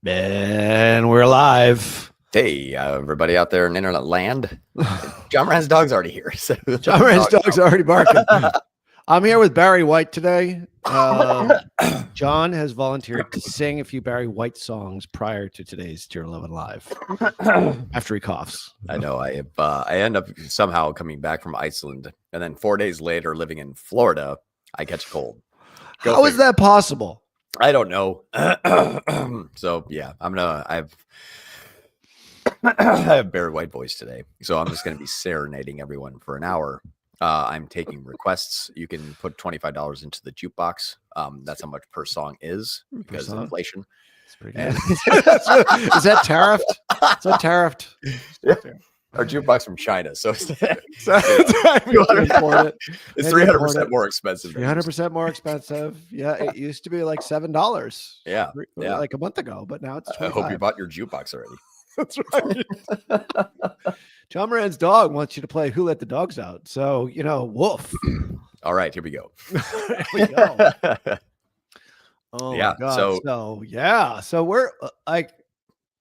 And we're live. Hey, everybody out there in internet land. John Moran's dog's already here. So John Moran's dog's already barking. I'm here with Barry White today. John has volunteered to sing a few Barry White songs prior to today's Tier 11 Live after he coughs. I know. I end up somehow coming back from Iceland, and then 4 days later, living in Florida, I catch a cold. How is that possible? I don't know. So yeah, I have Barry White voice today, so I'm just going to be serenading everyone for an hour. I'm taking requests. You can put $25 into the jukebox. That's how much per song is because of inflation. That's pretty good. Is that tariffed? Is that tariffed? Yeah. Our jukebox from China, so it's 300% more expensive. 300% more expensive. Yeah, it used to be like $7. Yeah, like a month ago, but now it's $25. I hope you bought your jukebox already. That's right. John Moran's dog wants you to play Who Let the Dogs Out. So, woof. All right, here we go. Here we go. Oh, yeah. My God. So we're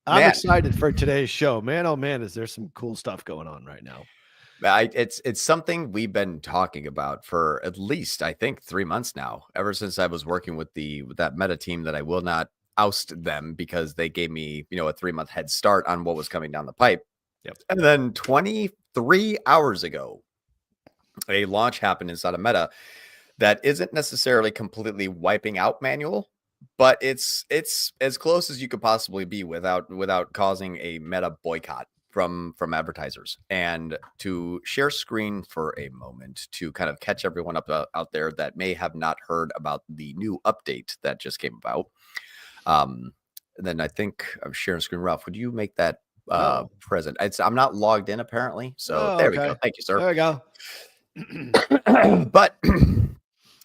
I'm excited for today's show. Man, oh man, is there some cool stuff going on right now? It's something we've been talking about for at least, I think, 3 months now, ever since I was working with that meta team that I will not oust them because they gave me, a 3-month head start on what was coming down the pipe. Yep. And then 23 hours ago, a launch happened inside of Meta that isn't necessarily completely wiping out manual, but it's as close as you could possibly be without causing a Meta boycott from advertisers. And to share screen for a moment to kind of catch everyone up out there that may have not heard about the new update that just came about. Then I think I'm sharing screen. Ralph, would you make that present? I'm not logged in apparently. So there we go. Thank you, sir. There we go. But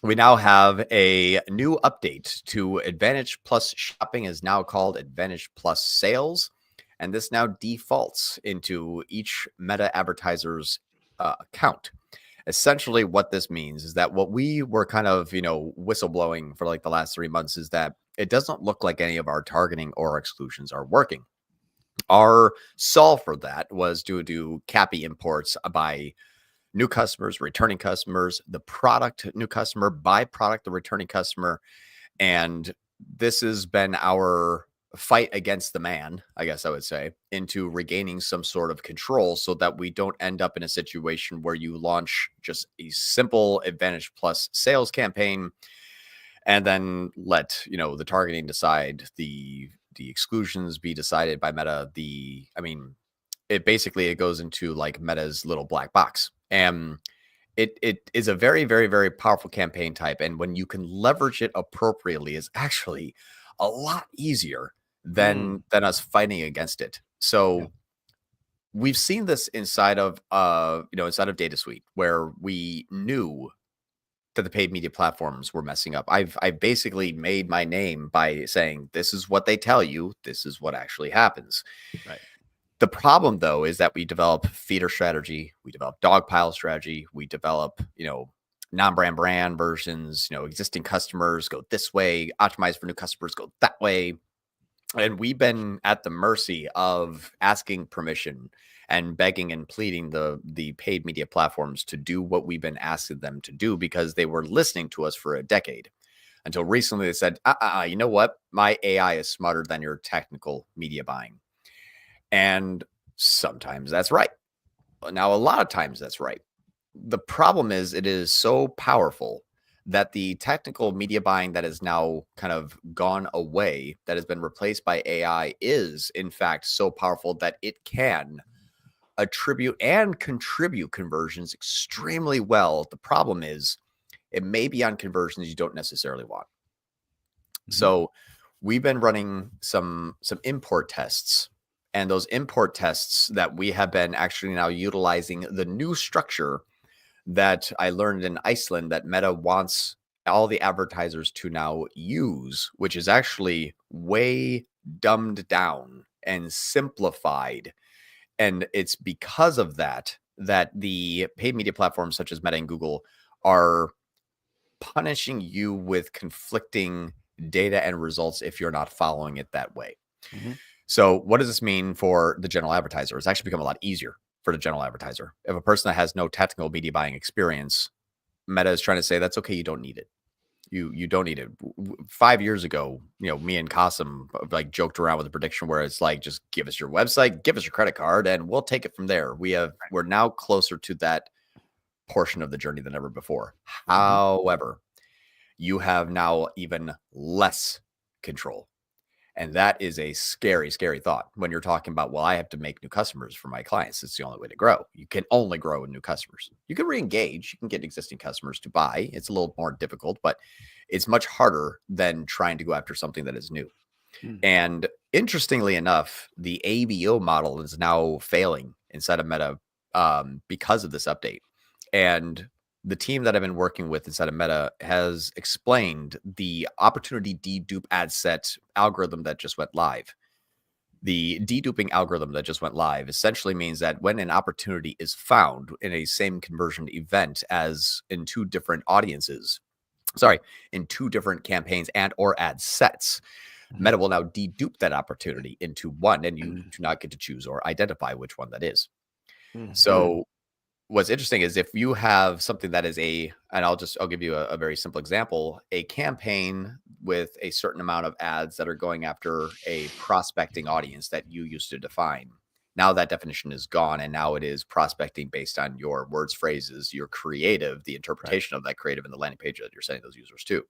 we now have a new update to Advantage Plus Shopping is now called Advantage Plus Sales. And this now defaults into each Meta advertiser's account. Essentially what this means is that what we were kind of, whistleblowing for like the last 3 months is that it doesn't look like any of our targeting or exclusions are working. Our solve for that was to do CAPI imports by new customers, returning customers, the product, new customer, by product, the returning customer. And this has been our fight against the man, I guess I would say, into regaining some sort of control so that we don't end up in a situation where you launch just a simple Advantage Plus sales campaign and then let, the targeting decide, the exclusions be decided by Meta. It goes into like Meta's little black box. And it is a very, very, very powerful campaign type. And when you can leverage it appropriately is actually a lot easier than us fighting against it. So we've seen this inside of DataSuite, where we knew that the paid media platforms were messing up. I've basically made my name by saying, this is what they tell you. This is what actually happens. Right. The problem, though, is that we develop feeder strategy. We develop dogpile strategy. We develop, non-brand versions, existing customers go this way, optimize for new customers go that way. And we've been at the mercy of asking permission and begging and pleading the paid media platforms to do what we've been asking them to do because they were listening to us for a decade. Until recently they said, you know what? My AI is smarter than your technical media buying. And sometimes that's right. Now, a lot of times that's right. The problem is it is so powerful that the technical media buying that is now kind of gone away, that has been replaced by AI, is in fact so powerful that it can attribute and contribute conversions extremely well. The problem is it may be on conversions you don't necessarily want. So we've been running some import tests, and those import tests that we have been actually now utilizing the new structure that I learned in Iceland that Meta wants all the advertisers to now use, which is actually way dumbed down and simplified. And it's because of that the paid media platforms such as Meta and Google are punishing you with conflicting data and results if you're not following it that way. Mhm. So what does this mean for the general advertiser? It's actually become a lot easier for the general advertiser. If a person that has no technical media buying experience, Meta is trying to say that's okay. You don't need it. You don't need it. 5 years ago, me and Qasim like joked around with a prediction where it's like, just give us your website, give us your credit card, and we'll take it from there. We're now closer to that portion of the journey than ever before. However, you have now even less control. And that is a scary, scary thought when you're talking about, well, I have to make new customers for my clients. It's the only way to grow. You can only grow with new customers. You can re-engage. You can get existing customers to buy. It's a little more difficult, but it's much harder than trying to go after something that is new. And interestingly enough, the ABO model is now failing inside of Meta because of this update. And the team that I've been working with inside of Meta has explained the opportunity dedupe ad set algorithm that just went live. The deduping algorithm that just went live essentially means that when an opportunity is found in a same conversion event as in two different campaigns and or ad sets, Meta will now dedupe that opportunity into one, and you do not get to choose or identify which one that is. So what's interesting is if you have something that is I'll give you a very simple example, a campaign with a certain amount of ads that are going after a prospecting audience that you used to define. Now that definition is gone, and now it is prospecting based on your words, phrases, your creative, the interpretation of that creative in the landing page that you're sending those users to.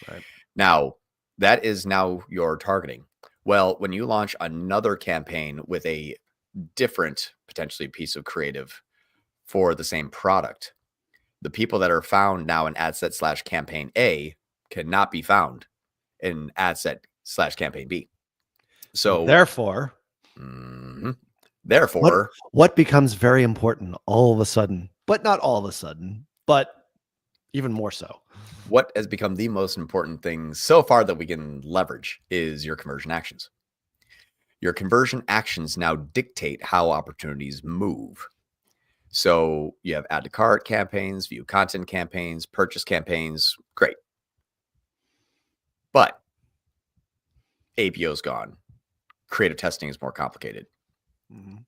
Right. Now, that is now your targeting. Well, when you launch another campaign with a different potentially piece of creative for the same product, the people that are found now in ad set / campaign A cannot be found in ad set / campaign B. So therefore, what becomes very important all of a sudden, but not all of a sudden, but even more so. What has become the most important thing so far that we can leverage is your conversion actions. Your conversion actions now dictate how opportunities move. So you have add to cart campaigns, view content campaigns, purchase campaigns. Great. But APO is gone. Creative testing is more complicated.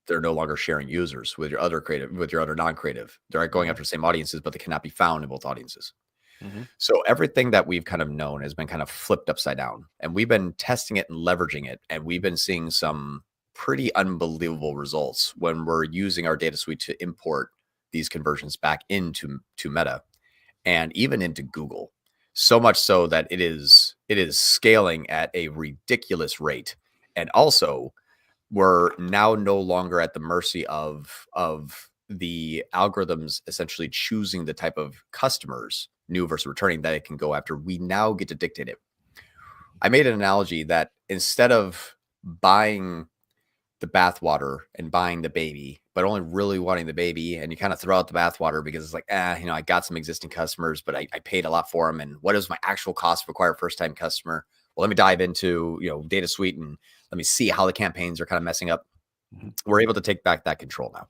They're no longer sharing users with your other creative, with your other non-creative. They're going after the same audiences, but they cannot be found in both audiences. So everything that we've kind of known has been kind of flipped upside down, and we've been testing it and leveraging it. And we've been seeing some pretty unbelievable results when we're using our DataSuite to import these conversions back into Meta and even into Google. So much so that it is scaling at a ridiculous rate. And also, we're now no longer at the mercy of the algorithms essentially choosing the type of customers, new versus returning, that it can go after. We now get to dictate it. I made an analogy that instead of buying the bathwater and buying the baby, but only really wanting the baby, and you kind of throw out the bathwater because it's like, I got some existing customers, but I paid a lot for them. And what is my actual cost to acquire a first-time customer? Well, let me dive into DataSuite and let me see how the campaigns are kind of messing up. We're able to take back that control now.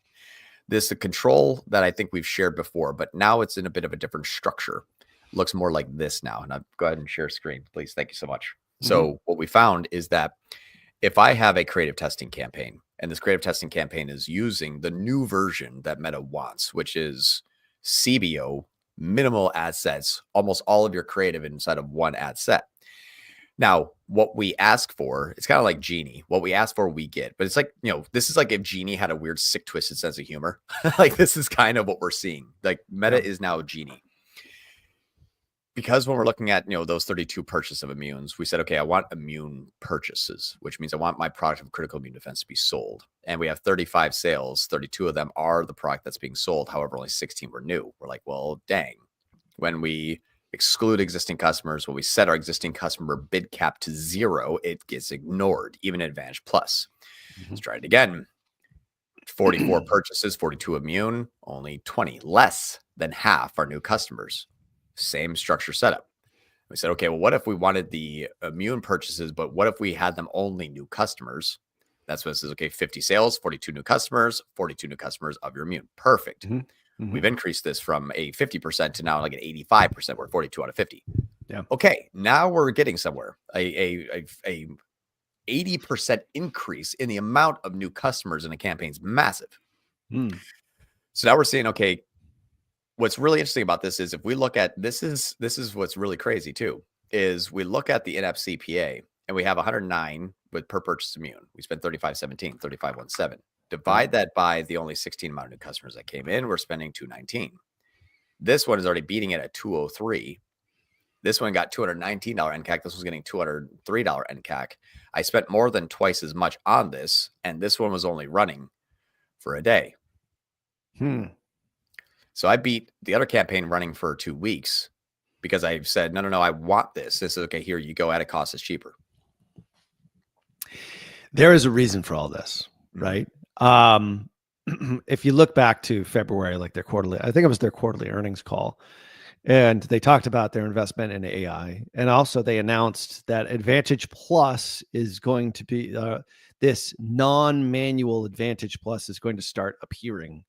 This is a control that I think we've shared before, but now it's in a bit of a different structure. It looks more like this now. And I'll go ahead and share screen, please. Thank you so much. So what we found is that if I have a creative testing campaign, and this creative testing campaign is using the new version that Meta wants, which is CBO, minimal ad sets, almost all of your creative inside of one ad set. Now, what we ask for, it's kind of like Genie. What we ask for, we get. But it's like, this is like if Genie had a weird, sick, twisted sense of humor. Like, this is kind of what we're seeing. Like, Meta is now Genie. Because when we're looking at, those 32 purchases of immunes, we said, okay, I want immune purchases, which means I want my product of critical immune defense to be sold. And we have 35 sales. 32 of them are the product that's being sold. However, only 16 were new. We're like, well, dang. When we exclude existing customers, when we set our existing customer bid cap to 0, it gets ignored, even Advantage Plus. Let's try it again. 44 purchases, 42 immune, only 20, less than half are new customers. Same structure setup. We said, okay, well, what if we wanted the immune purchases, but what if we had them only new customers? That's when it says, okay, 50 sales, 42 new customers, 42 new customers of your immune. Perfect. We've increased this from a 50% to now like an 85%. We're 42 out of 50. Yeah. Okay, now we're getting somewhere. A 80% increase in the amount of new customers in a campaign is massive. So now we're seeing, okay, what's really interesting about this is if we look at this is what's really crazy too, is we look at the in-app CPA and we have 109 with per purchase immune. We spent 3517, 3517. Divide that by the only 16 amount of new customers that came in, we're spending 219. This one is already beating it at 203. This one got $219 ENCAC. This was getting $203 ENCAC. I spent more than twice as much on this, and this one was only running for a day. So I beat the other campaign running for 2 weeks because I said, no, I want this. This is okay. Here you go. At a cost is cheaper. There is a reason for all this, right? If you look back to February, like their quarterly, I think it was their quarterly earnings call, and they talked about their investment in AI. And also they announced that Advantage Plus is going to be, this non-manual Advantage Plus is going to start appearing.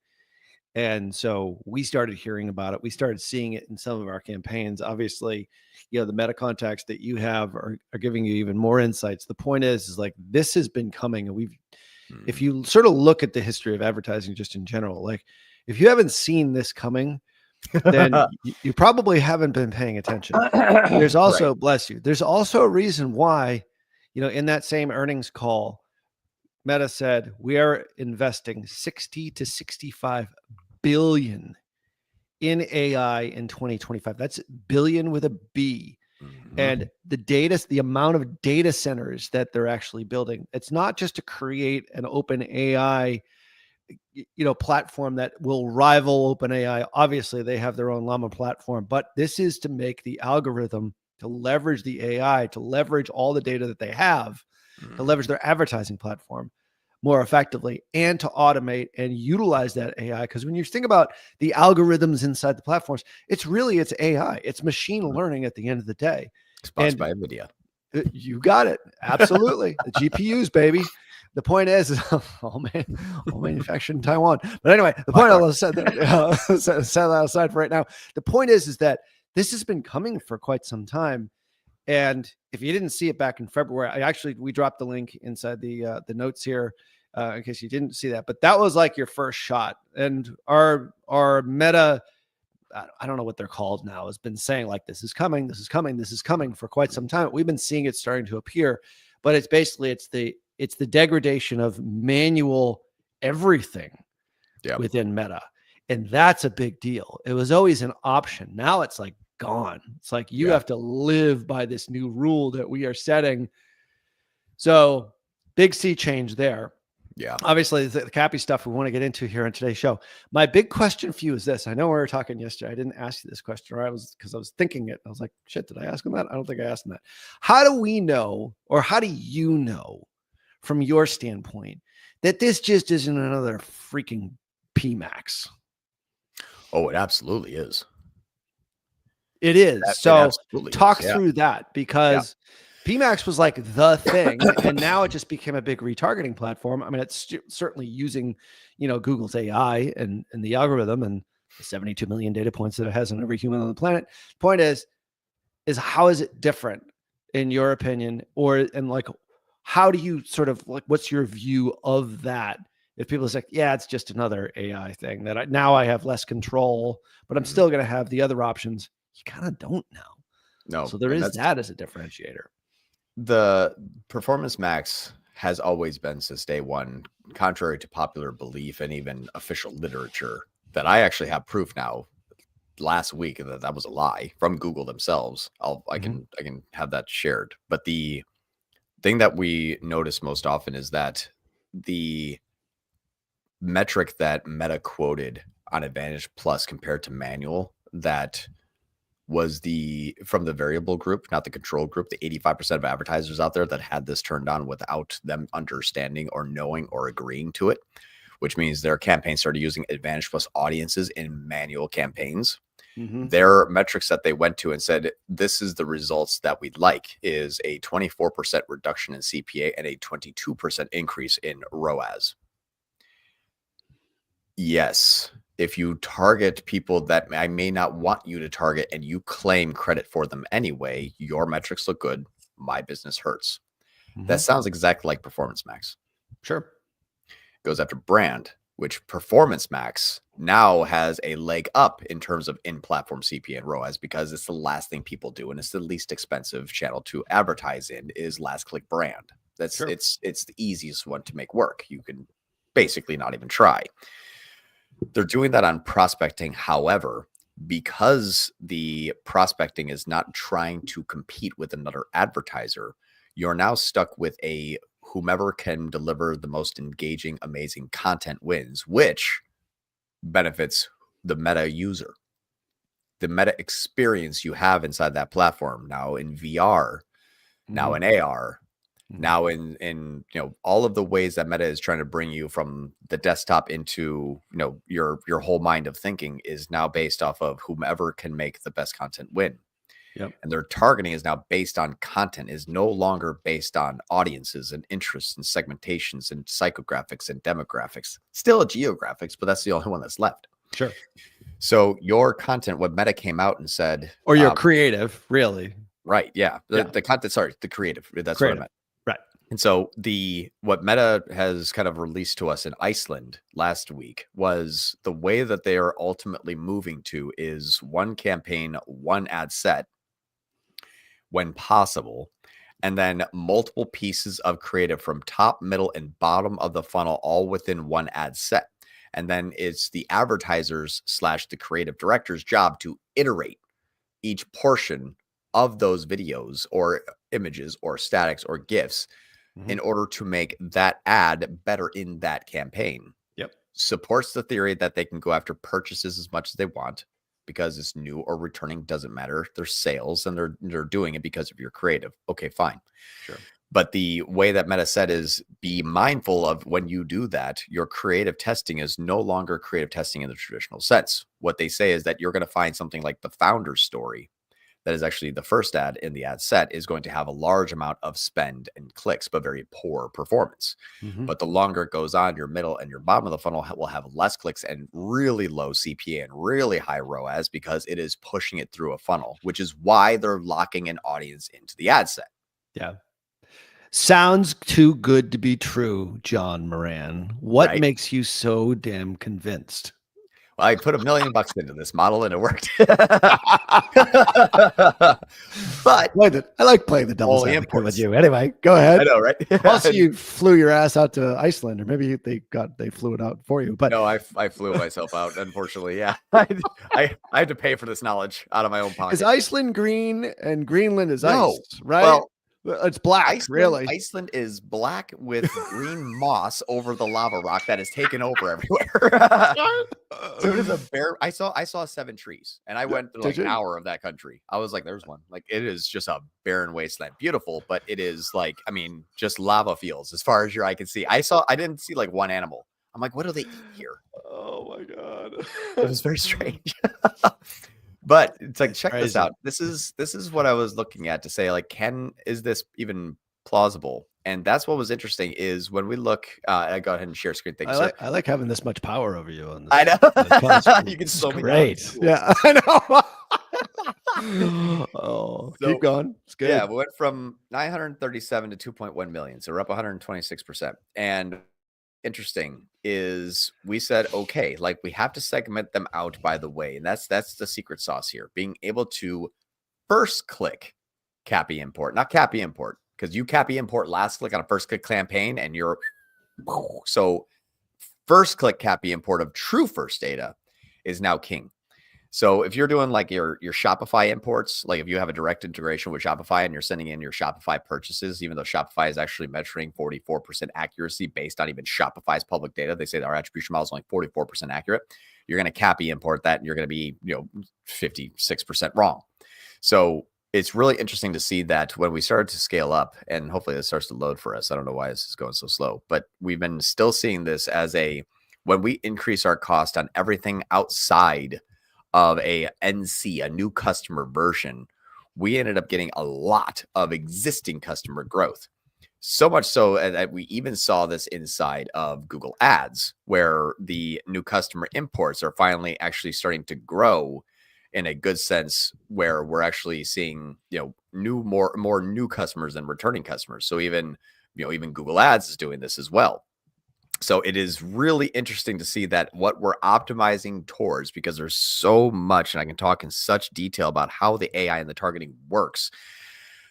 And so we started hearing about it. We started seeing it in some of our campaigns. Obviously, the meta contacts that you have are giving you even more insights. The point is like, this has been coming, and if you sort of look at the history of advertising just in general, like if you haven't seen this coming, then you probably haven't been paying attention. There's also, right. Bless you. There's also a reason why, in that same earnings call, Meta said, we are investing 60 to 65 billion in AI in 2025. That's billion with a B. And the amount of data centers that they're actually building, it's not just to create an open AI platform that will rival OpenAI. Obviously, they have their own Llama platform, but this is to make the algorithm, to leverage the AI, to leverage all the data that they have, to leverage their advertising platform more effectively, and to automate and utilize that AI. Because when you think about the algorithms inside the platforms, it's AI. It's machine learning at the end of the day. Sponsored by NVIDIA. You got it. Absolutely. The GPUs, baby. The point is, all manufactured in Taiwan. But anyway, the point I'll set that aside for right now. The point is that this has been coming for quite some time. And if you didn't see it back in February, we dropped the link inside the notes here in case you didn't see that. But that was like your first shot. And our Meta, I don't know what they're called now, has been saying like, this is coming for quite some time. We've been seeing it starting to appear, but it's basically, it's the degradation of manual everything within Meta. And that's a big deal. It was always an option. Now it's like gone. It's like you have to live by this new rule that we are setting. So big sea change there. Yeah. Obviously, the CAPI stuff we want to get into here on today's show. My big question for you is this. I know we were talking yesterday. I didn't ask you this question, because I was thinking it. I was like, shit, did I ask him that? I don't think I asked him that. How do we know, or how do you know from your standpoint that this just isn't another freaking PMax? Oh, it absolutely is. It is. So talk through that, because PMax was like the thing, and now it just became a big retargeting platform. I mean, it's certainly using, Google's AI and the algorithm and the 72 million data points that it has on every human on the planet. Point is how is it different in your opinion, how do you sort of what's your view of that? If people say, it's just another AI thing that now I have less control, but I'm still going to have the other options. You kind of don't know. No. So there is that as a differentiator. The Performance Max has always been, since day one, contrary to popular belief and even official literature, that I actually have proof now last week that was a lie from Google themselves. I can have that shared. But the thing that we notice most often is that the metric that Meta quoted on Advantage Plus compared to manual, that was from the variable group, not the control group, the 85% of advertisers out there that had this turned on without them understanding or knowing or agreeing to it, which means their campaigns started using Advantage Plus audiences in manual campaigns. Their metrics that they went to and said, this is the results that we'd like, is a 24% reduction in CPA and a 22% increase in ROAS. Yes. If you target people that I may not want you to target and you claim credit for them anyway, your metrics look good. My business hurts. That sounds exactly like Performance Max. Sure. Goes after brand, which Performance Max now has a leg up in terms of in-platform CPA and ROAS because it's the last thing people do, and it's the least expensive channel to advertise in is last click brand. That's Sure. it's the easiest one to make work. You can basically not even try. They're doing that on prospecting. However, because the prospecting is not trying to compete with another advertiser, you're now stuck with a whomever can deliver the most engaging, amazing content wins, which benefits the meta user, the meta experience you have inside that platform. Now in VR, now in AR, now in all of the ways that meta is trying to bring you from the desktop into your whole mind of thinking is now based off of whomever can make the best content win. Yep. And their targeting is now based on content, is no longer based on audiences and interests and segmentations and psychographics and demographics. Still a geographics, but that's the only one that's left. Sure. So your content, what Meta came out and said, or your creative, really. Right. Yeah. The content, sorry, the creative. That's Creative. what I meant. Right. And so what Meta has kind of released to us in Iceland last week was the way that they are ultimately moving to is one campaign, one ad set when possible, and then multiple pieces of creative from top, middle, and bottom of the funnel, all within one ad set. And then it's the advertisers / the creative director's job to iterate each portion of those videos or images or statics or GIFs in order to make that ad better in that campaign. Yep. Supports the theory that they can go after purchases as much as they want because it's new or returning, doesn't matter. They're sales and they're doing it because of your creative. Okay, fine. Sure. But the way that Meta said is be mindful of when you do that, your creative testing is no longer creative testing in the traditional sense. What they say is that you're going to find something like the founder's story that is actually the first ad in the ad set is going to have a large amount of spend and clicks, but very poor performance. But the longer it goes on, your middle and your bottom of the funnel will have less clicks and really low CPA and really high ROAS because it is pushing it through a funnel, which is why they're locking an audience into the ad set. Yeah. Sounds too good to be true, John Moran. What makes you so damn convinced? Well, I put $1 million into this model and it worked. But I like playing the devil's advocate with you. Anyway, go ahead. I know, right? Also, you flew your ass out to Iceland, or maybe they flew it out for you. But no, I flew myself out. Unfortunately, yeah, I had to pay for this knowledge out of my own pocket. Is Iceland green and Greenland is ice? Right? Well, it's black. Really, Iceland is black with green moss over the lava rock that is taken over everywhere. So it is a bare. I saw 7 trees, and I went through like an hour of that country. I was like, "There's one." Like it is just a barren wasteland, beautiful, but it is like, I mean, just lava fields as far as your eye can see. I didn't see like one animal. I'm like, what do they eat here? Oh my god, it was very strange. But it's like, check this out. This is what I was looking at to say, like, is this even plausible? And that's what was interesting is when we look, I go ahead and share screen things. I like having this much power over you on this. I know. You can slow me down. Great. Yeah, I know. Keep going. It's good. Yeah, we went from 937 to 2.1 million. So we're up 126%. And interesting is we said, okay, like we have to segment them out, by the way. And that's the secret sauce here. Being able to first click CAPI import, not CAPI import, because you CAPI import last click on a first click campaign and you're so first click CAPI import of true first data is now king. So if you're doing like your Shopify imports, like if you have a direct integration with Shopify and you're sending in your Shopify purchases, even though Shopify is actually measuring 44% accuracy based on even Shopify's public data, they say that our attribution model is only 44% accurate. You're going to CAPI import that and you're going to be 56% wrong. So it's really interesting to see that when we started to scale up, and hopefully this starts to load for us. I don't know why this is going so slow, but we've been still seeing this as when we increase our cost on everything outside of a NC, a new customer version, we ended up getting a lot of existing customer growth. So much so that we even saw this inside of Google Ads, where the new customer imports are finally actually starting to grow in a good sense, where we're actually seeing, more new customers than returning customers. So even Google Ads is doing this as well. So it is really interesting to see that what we're optimizing towards, because there's so much, and I can talk in such detail about how the AI and the targeting works.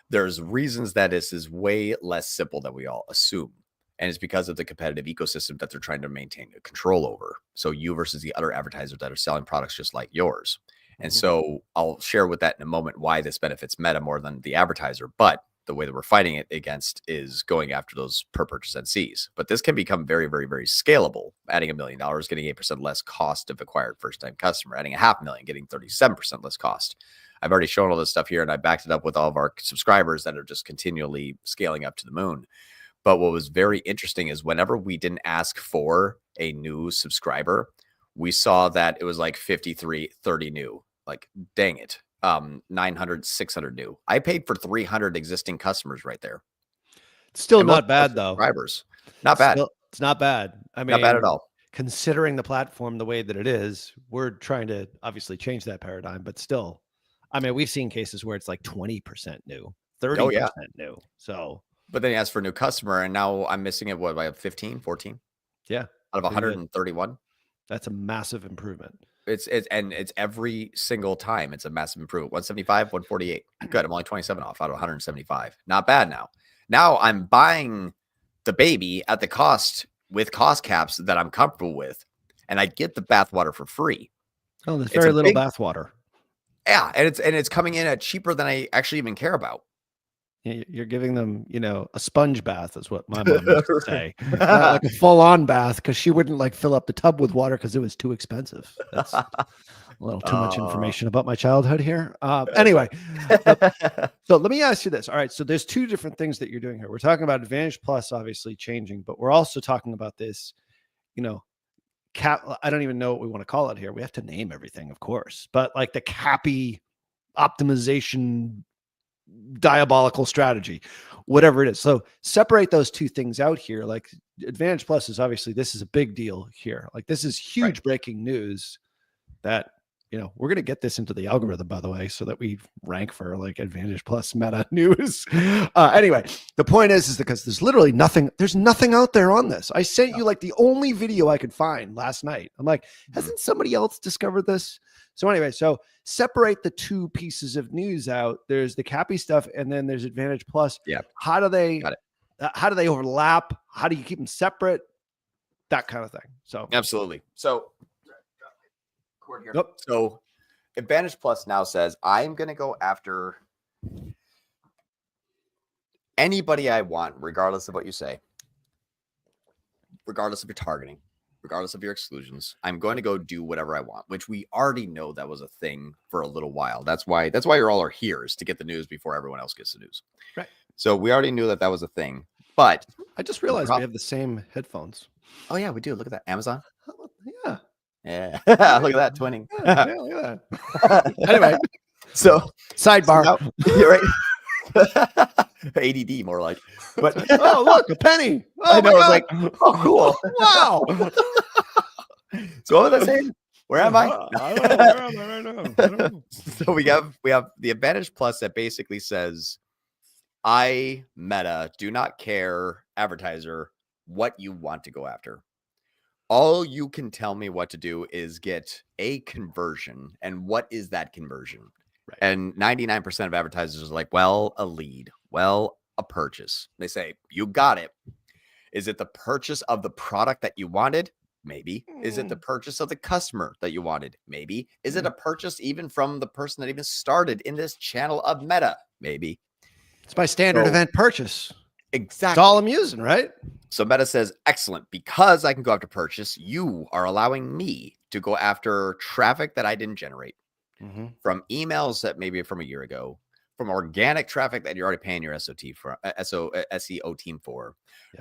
There's reasons that this is way less simple than we all assume. And it's because of the competitive ecosystem that they're trying to maintain control over. So you versus the other advertisers that are selling products just like yours. And so I'll share with that in a moment why this benefits Meta more than the advertiser. But the way that we're fighting it against is going after those per purchase NCs. But this can become very, very, very scalable. Adding $1 million, getting 8% less cost of acquired first-time customer. Adding $500,000, getting 37% less cost. I've already shown all this stuff here, and I backed it up with all of our subscribers that are just continually scaling up to the moon. But what was very interesting is whenever we didn't ask for a new subscriber, we saw that it was like 53, 30 new. Like, dang it. 900, 600 new. I paid for 300 existing customers right there. Still not bad, though. Subscribers. Not bad. It's not bad. I mean, not bad at all. Considering the platform the way that it is, we're trying to obviously change that paradigm, but still, I mean, we've seen cases where it's like 20% new, 30% new. So, but then he asked for a new customer, and now I'm missing it. What, by 15, 14? Yeah. Out of 131. That's a massive improvement. It's every single time. It's a massive improvement. 175, 148. Good. I'm only 27 off out of 175. Not bad now. Now I'm buying the baby at the cost with cost caps that I'm comfortable with, and I get the bathwater for free. Oh, there's very little bathwater. Yeah, and it's coming in at cheaper than I actually even care about. You're giving them, a sponge bath is what my mom used to say. Not like a full-on bath, because she wouldn't like fill up the tub with water because it was too expensive. That's a little too much information about my childhood here. Anyway, so let me ask you this. All right, so there's two different things that you're doing here. We're talking about Advantage Plus obviously changing, but we're also talking about this, I don't even know what we want to call it here. We have to name everything, of course, but like the CAPI optimization diabolical strategy, whatever it is. So separate those two things out here. Like Advantage Plus is obviously, this is a big deal here. Like this is huge breaking news that, we're going to get this into the algorithm, by the way, so that we rank for like Advantage Plus meta news. Anyway, the point is because there's literally nothing out there on this. I sent you like the only video I could find last night. I'm like, hasn't somebody else discovered this? So anyway, so separate the two pieces of news out. There's the CAPI stuff, and then there's Advantage Plus. Yeah. How do they overlap? How do you keep them separate? That kind of thing. So absolutely. So So Advantage Plus now says, I'm going to go after anybody I want, regardless of what you say, regardless of your targeting, regardless of your exclusions. I'm going to go do whatever I want, which we already know that was a thing for a little while. That's why you're all here, is to get the news before everyone else gets the news. Right. So we already knew that was a thing, but I just realized we have the same headphones. Oh yeah, we do. Look at that. Amazon. Yeah. Yeah. Look at that twinning. Yeah, look at that. Anyway, so sidebar. So now, you're right. ADD more like. But oh, look, a penny. Oh, I know. I was like, oh, cool. Wow. So what was I saying? Where am I? I don't know. So we have the Advantage Plus that basically says, I, Meta, do not care, advertiser, what you want to go after. All you can tell me what to do is get a conversion. And what is that conversion? Right. And 99% of advertisers are like, well, a lead, well, a purchase. They say, you got it. Is it the purchase of the product that you wanted? Maybe. Is it the purchase of the customer that you wanted? Maybe. Is it a purchase even from the person that even started in this channel of Meta? Maybe. It's my standard event purchase. Exactly. That's all I'm using, right? So Meta says, excellent. Because I can go after purchase, you are allowing me to go after traffic that I didn't generate. From emails that maybe from a year ago, from organic traffic that you're already paying your SEO team for,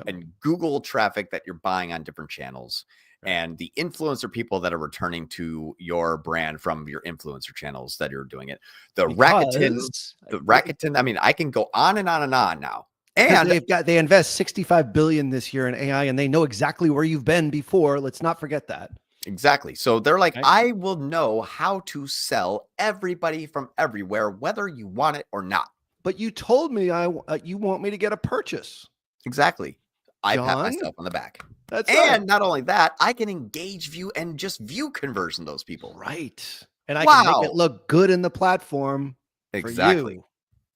and Google traffic that you're buying on different channels, and the influencer people that are returning to your brand from your influencer channels that you're doing it. The Rakuten. I mean, I can go on and on and on now. And they invest $65 billion this year in AI, and they know exactly where you've been before. Let's not forget that. Exactly. So they're like, Right. I will know how to sell everybody from everywhere, whether you want it or not. But you told me you want me to get a purchase. Exactly. I pat John, myself on the back. that's And right. not only that, I can engage, view, and just view conversion those people. Right. And I can make it Wow. look good in the platform for Exactly. you.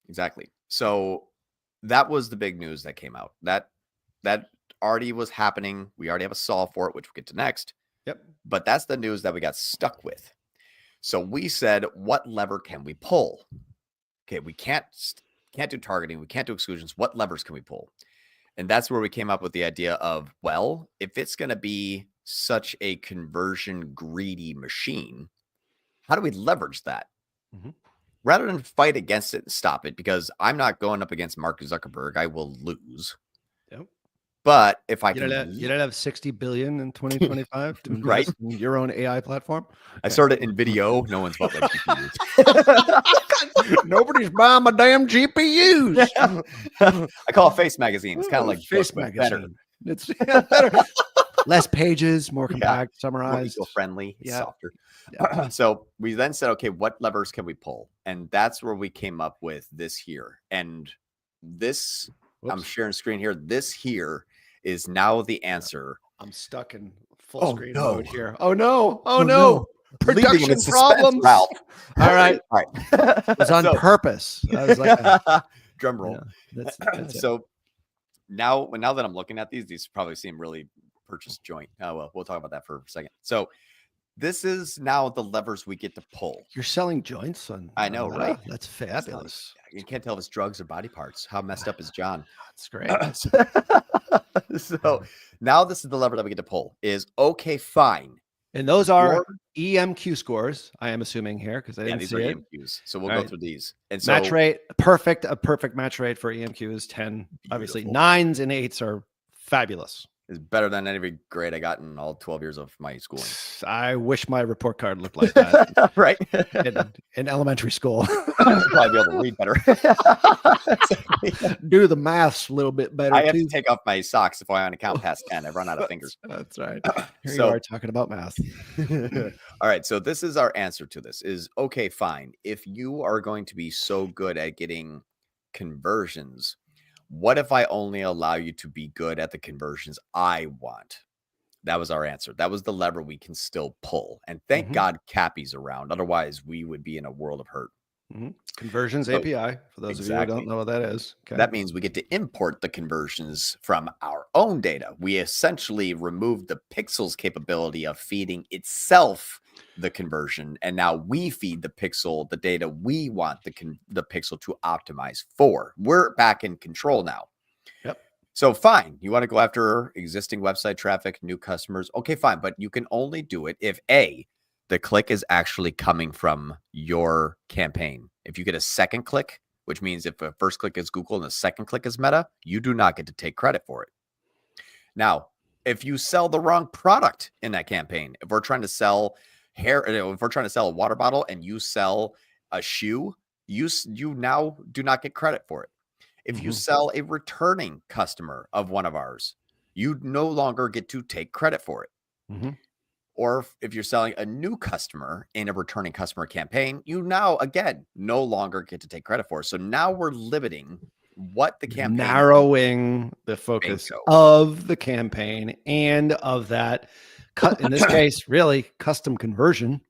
Exactly. So that was the big news that came out. That already was happening. We already have a solve for it, which we'll get to next. Yep. But that's the news that we got stuck with. So we said, what lever can we pull? Okay, we can't do targeting. We can't do exclusions. What levers can we pull? And that's where we came up with the idea of, well, if it's going to be such a conversion greedy machine, how do we leverage that? Mhm. Rather than fight against it and stop it, because I'm not going up against Mark Zuckerberg. I will lose. Yep. But if I You can, didn't have 60 billion in 2025 to invest right? in your own AI platform. I started in video. No one's bought my GPUs. Nobody's buying my damn GPUs. I call it Face Magazine. It's kind of like Face book, but better. Magazine. It's better. Less pages, more compact, More summarized. eco-friendly, it's Yeah. softer. Yeah. So we then said, okay, what levers can we pull? And that's where we came up with this here. And this, I'm Whoops. sharing screen here. This here is now the answer. I'm stuck in full screen no. mode here. Oh no. Oh, Oh, no. no. Leaving Production them in suspense, problems. Ralph. All right. All right. It was on So- purpose. I was like, drum roll. yeah, that's it. So now that I'm looking at these probably seem really purchase joint. Oh, well, we'll talk about that for a second. So this is now the levers we get to pull. You're selling joints on. I know, Meta? right? That's fabulous. You can't tell if it's drugs or body parts. How messed up is John? That's great. So now this is the lever that we get to pull is, okay, fine. And those are EMQ scores, I am assuming here, because I Yeah, didn't these see are it. EMQs. So we'll All go right. through these. And so Match rate, perfect. A perfect match rate for EMQ is 10. Obviously, Beautiful. 9s and 8s are fabulous. is better than any grade I got in all 12 years of my schooling. I wish my report card looked like that Right? in elementary school. Probably be able to read better. Do the maths a little bit better. I have too. to take off my socks if I want to count past 10. I run out of fingers. That's right. Here So- you are talking about math. All right. So this is our answer to this is, okay, fine. If you are going to be so good at getting conversions, what if I only allow you to be good at the conversions I want? That was our answer. That was the lever we can still pull. And thank Mhm. God CAPI's around. Otherwise, we would be in a world of hurt. Conversions So- API, for those of you who Exactly. don't know what that is. Okay. That means we get to import the conversions from our own data. We essentially removed the pixel's capability of feeding itself the conversion. And now we feed the pixel the data we want the pixel to optimize for. We're back in control now. Yep. So fine, you want to go after existing website traffic, new customers. Okay, fine. But you can only do it if A, the click is actually coming from your campaign. If you get a second click, which means if a first click is Google and the second click is Meta, you do not get to take credit for it. Now, if you sell the wrong product in that campaign, if we're trying to sell if we're trying to sell a water bottle and you sell a shoe, you now do not get credit for it. If you Mhm. sell a returning customer of one of ours, you no longer get to take credit for it. Mhm. Or if you're selling a new customer in a returning customer campaign, you now, again, no longer get to take credit for it. So now we're limiting what the campaign narrowing the focus Bingo. of the campaign and of that in this case really custom conversion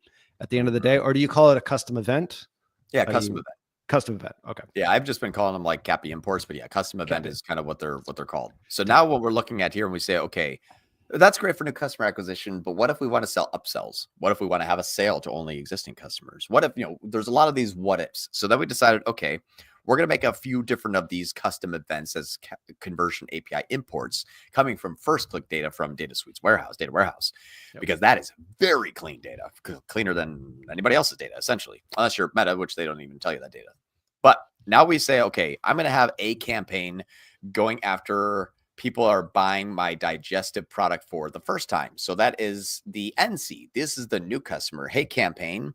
at the end of the day. Or do you call it a custom event? Yeah, custom event. Custom event. Okay. Yeah, I've just been calling them like CAPI imports, but yeah, custom event CAPI. is kind of what they're called. So now what we're looking at here, and we say, okay, that's great for new customer acquisition, but what if we want to sell upsells? What if we want to have a sale to only existing customers? What if, there's a lot of these what ifs. So then we decided, okay, we're going to make a few different of these custom events as conversion API imports coming from first click data from DataSuite's data warehouse, Yep. because that is very clean data, cleaner than anybody else's data, essentially, unless you're Meta, which they don't even tell you that data. But now we say, okay, I'm going to have a campaign going after people are buying my digestive product for the first time. So that is the NC. This is the new customer. Hey, campaign,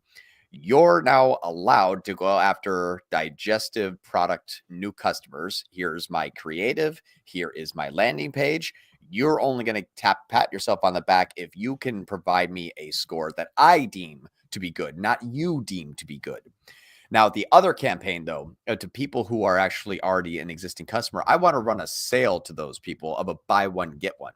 You're now allowed to go after digestive product new customers. Here's my creative. Here is my landing page. You're only going to pat yourself on the back if you can provide me a score that I deem to be good, not you deem to be good. Now, the other campaign, though, to people who are actually already an existing customer, I want to run a sale to those people of a buy one, get one.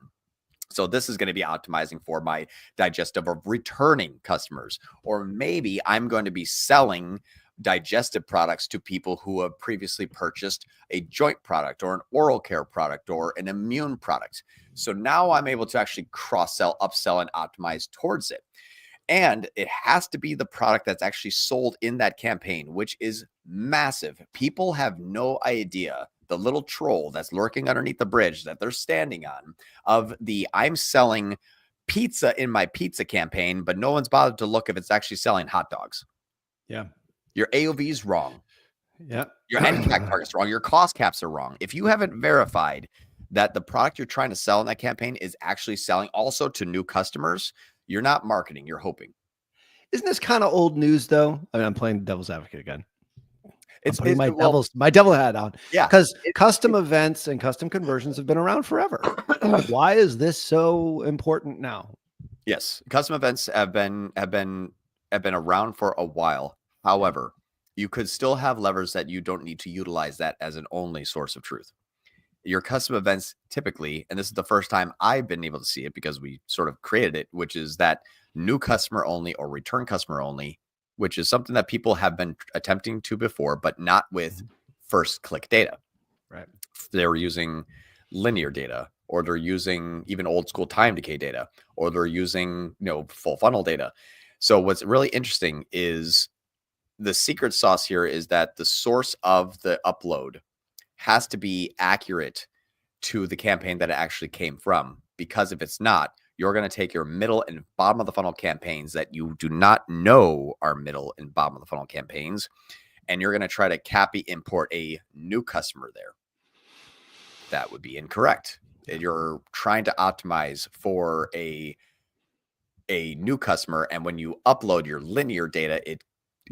So this is going to be optimizing for my digestive of returning customers, or maybe I'm going to be selling digestive products to people who have previously purchased a joint product or an oral care product or an immune product. So now I'm able to actually cross-sell, upsell, and optimize towards it. And it has to be the product that's actually sold in that campaign, which is massive. People have no idea the little troll that's lurking underneath the bridge that they're standing on of the I'm selling pizza in my pizza campaign, but no one's bothered to look if it's actually selling hot dogs. Yeah. Your AOV is wrong. Yeah. Your ENCAC target's wrong. Your cost caps are wrong. If you haven't verified that the product you're trying to sell in that campaign is actually selling also to new customers, you're not marketing, you're hoping. Isn't this kind of old news though? I mean, I'm playing devil's advocate again. It's my devil hat on. Yeah. Because custom events and custom conversions have been around forever. Why is this so important now? Yes. Custom events have been around for a while. However, you could still have levers that you don't need to utilize that as an only source of truth. Your custom events typically, and this is the first time I've been able to see it because we sort of created it, which is that new customer only or return customer only, which is something that people have been attempting to before, but not with first click data. Right. They were using linear data, or they're using even old school time decay data, or they're using, full funnel data. So what's really interesting is the secret sauce here is that the source of the upload has to be accurate to the campaign that it actually came from. Because if it's not, you're going to take your middle and bottom of the funnel campaigns that you do not know are middle and bottom of the funnel campaigns, and you're going to try to CAPI import a new customer there. That would be incorrect. You're trying to optimize for a new customer, and when you upload your linear data, it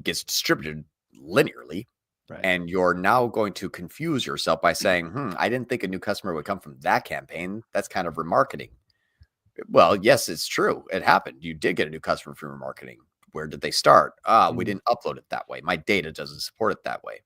gets distributed linearly. Right. And you're now going to confuse yourself by saying, I didn't think a new customer would come from that campaign. That's kind of remarketing. Well, yes, it's true. It happened. You did get a new customer from remarketing. Where did they start? We didn't upload it that way. My data doesn't support it that way.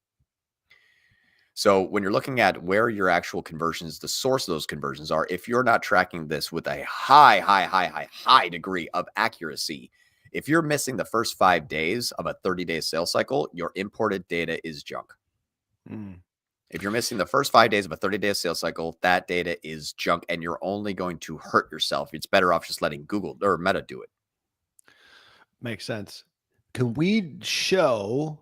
So when you're looking at where your actual conversions, the source of those conversions are, if you're not tracking this with a high degree of accuracy, if you're missing the first 5 days of a 30-day sales cycle, your imported data is junk. If you're missing the first 5 days of a 30-day sales cycle, that data is junk, and you're only going to hurt yourself. It's better off just letting Google or Meta do it. Makes sense. Can we show,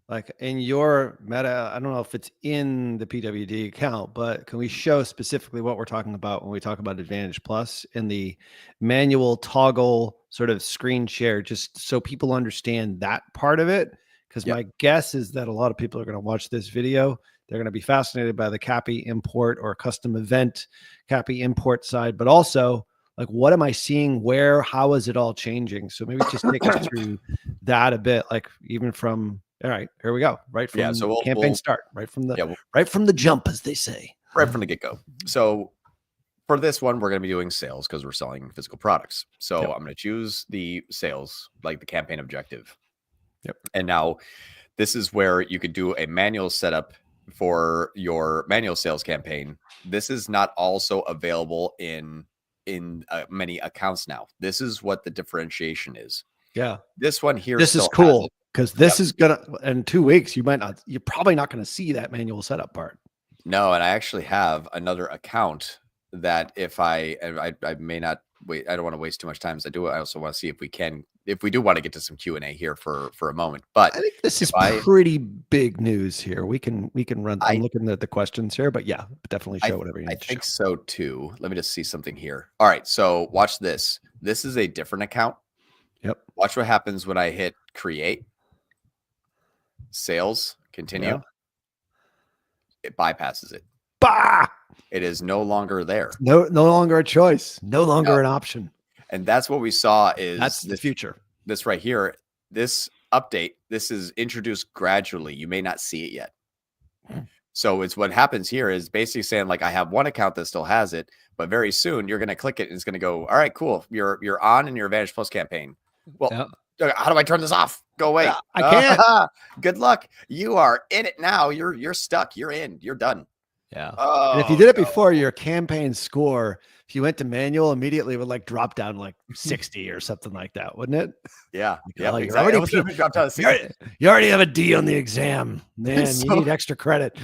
like in your Meta, I don't know if it's in the PWD account, but can we show specifically what we're talking about when we talk about Advantage Plus in the manual toggle sort of screen share, just so people understand that part of it? Because my guess is that a lot of people are going to watch this video. They're going to be fascinated by the CAPI import or custom event CAPI import side, but also like, what am I seeing? Where, how is it all changing? So maybe just take us through that a bit, like even from, all right, here we go. Right from campaign start, right from the jump, as they say. Right from the get-go. So for this one, we're going to be doing sales because we're selling physical products. So I'm going to choose the sales, like the campaign objective. And now this is where you could do a manual setup for your manual sales campaign. This is not also available in many accounts now. This is what the differentiation is. Yeah. This one here. This is cool because this is going to, in 2 weeks, you're probably not going to see that manual setup part. No. And I actually have another account that if I may not wait, I don't want to waste too much time as I do it. I also want to see if we do want to get to some Q&A here for a moment, but I think this is pretty big news here. We can run. I'm looking at the questions here, but yeah, definitely show whatever you need. I think so too. Let me just see something here. All right. So watch this. This is a different account. Yep. Watch what happens when I hit create sales, continue. Yep. It bypasses it. Bah! It is no longer there. No longer a choice. No longer an option. And that's what we saw is that's the future. This right here, this update. This is introduced gradually. You may not see it yet. So it's what happens here is basically saying like, I have one account that still has it, but very soon you're going to click it and it's going to go, all right, cool. You're on in your Advantage Plus campaign. Well, how do I turn this off? Go away. I can't. Good luck. You are in it now. You're stuck. You're in. You're done. Yeah. Oh, and if you did it before, your campaign score, if you went to manual, immediately would like drop down like 60 or something like that, wouldn't it? Yeah. Yeah. Yep, Exactly. You already have a D on the exam, man. You need extra credit.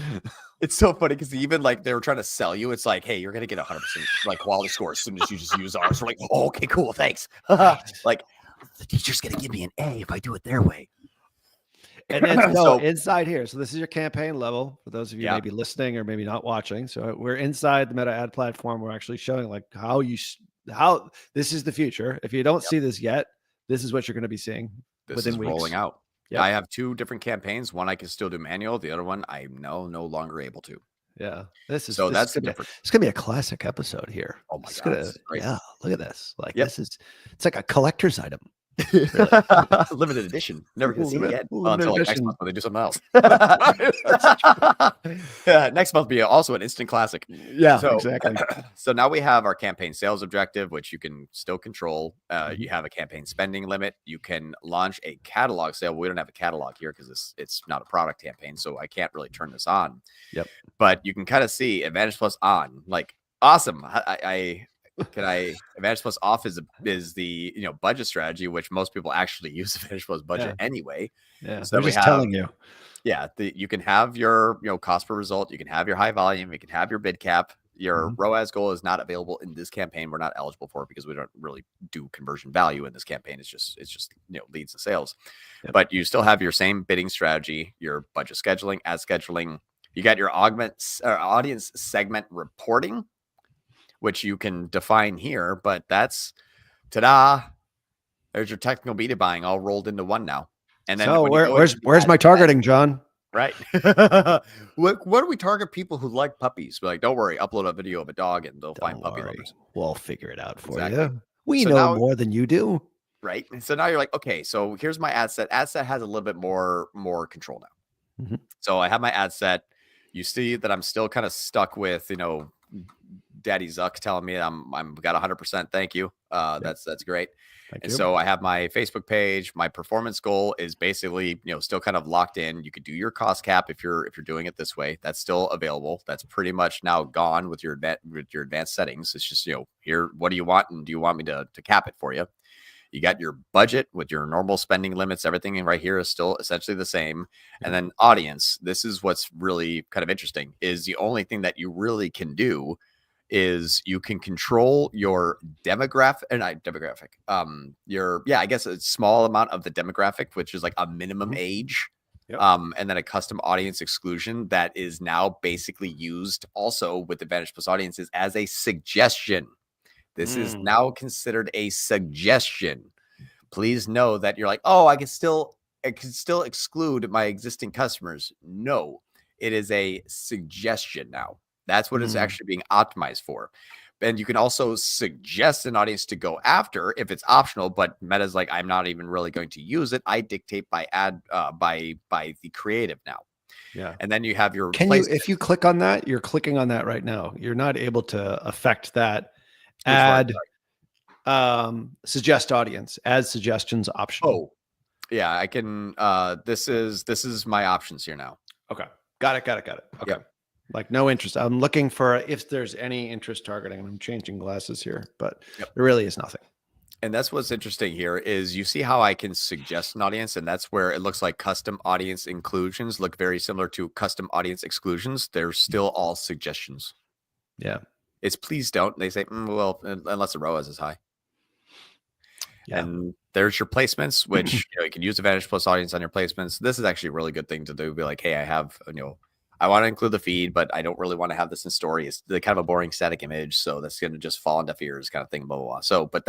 It's so funny because even like they were trying to sell you. It's like, hey, you're going to get 100% like quality score as soon as you just use ours. We're like, oh, okay, cool. Thanks. Like the teacher's going to give me an A if I do it their way. And then so inside here, so this is your campaign level for those of you maybe listening or maybe not watching. So we're inside the Meta ad platform. We're actually showing like how this is the future. If you don't see this yet, this is what you're going to be seeing within weeks. Rolling out. Yep. I have 2 different campaigns. One I can still do manual. The other one I'm no longer able to. Yeah, that's different. It's gonna be a classic episode here. Oh my god! Yeah, look at this. Like it's like a collector's item. Limited edition. Never gonna see it again until like next month when they do something else. Next month will be also an instant classic. Yeah, exactly. So now we have our campaign sales objective, which you can still control. You have a campaign spending limit. You can launch a catalog sale. We don't have a catalog here because it's not a product campaign, so I can't really turn this on. Yep. But you can kind of see Advantage Plus on. Like awesome. Advantage Plus off is the budget strategy, which most people actually use Advantage Plus budget anyway. Yeah, so we're just telling you. Yeah, you can have your cost per result, you can have your high volume, you can have your bid cap. Your ROAS goal is not available in this campaign. We're not eligible for it because we don't really do conversion value in this campaign. It's just leads to sales. Yep. But you still have your same bidding strategy, your budget scheduling, ad scheduling. You got your audience segment reporting, which you can define here, but that's ta-da. There's your technical media buying all rolled into one now. And then where's my targeting, John? Right. What do we target? People who like puppies. We're like, don't worry, upload a video of a dog and they'll find puppy lovers. We'll figure it out for you. We know now, more than you do. Right. And so now you're like, okay, so here's my ad set. Ad set has a little bit more control now. Mm-hmm. So I have my ad set. You see that I'm still kind of stuck with, Daddy Zuck telling me I'm got 100%. Thank you. That's great. Thank you. So I have my Facebook page. My performance goal is basically, still kind of locked in. You could do your cost cap if you're doing it this way. That's still available. That's pretty much now gone with your advanced settings. It's just, here, what do you want? And do you want me to cap it for you? You got your budget with your normal spending limits. Everything right here is still essentially the same. And then audience, this is what's really kind of interesting, is the only thing that you really can do is you can control your demographic, I guess a small amount of the demographic, which is like a minimum age, and then a custom audience exclusion that is now basically used also with Advantage Plus audiences as a suggestion. This is now considered a suggestion. Please know that you're like, oh, I can still exclude my existing customers. No, it is a suggestion now. That's what it's actually being optimized for. And you can also suggest an audience to go after if it's optional, but Meta's like, I'm not even really going to use it. I dictate by the creative now. Yeah. And then you have your if you click on that, you're clicking on that right now. You're not able to affect that add suggest audience, add suggestions optional. Oh, yeah, I can this is my options here now. Okay. Got it. Okay. Yep. Like no interest. I'm looking for if there's any interest targeting. I'm changing glasses here, but there really is nothing. And that's what's interesting here is you see how I can suggest an audience, and that's where it looks like custom audience inclusions look very similar to custom audience exclusions. They're still all suggestions. Yeah. It's please don't. They say, well, unless the ROAS is high. Yeah. And there's your placements, which you can use Advantage Plus audience on your placements. This is actually a really good thing to do. Be like, hey, I have, I want to include the feed, but I don't really want to have this in story. It's kind of a boring static image. So that's going to just fall on deaf ears kind of thing, blah, blah, blah. So, but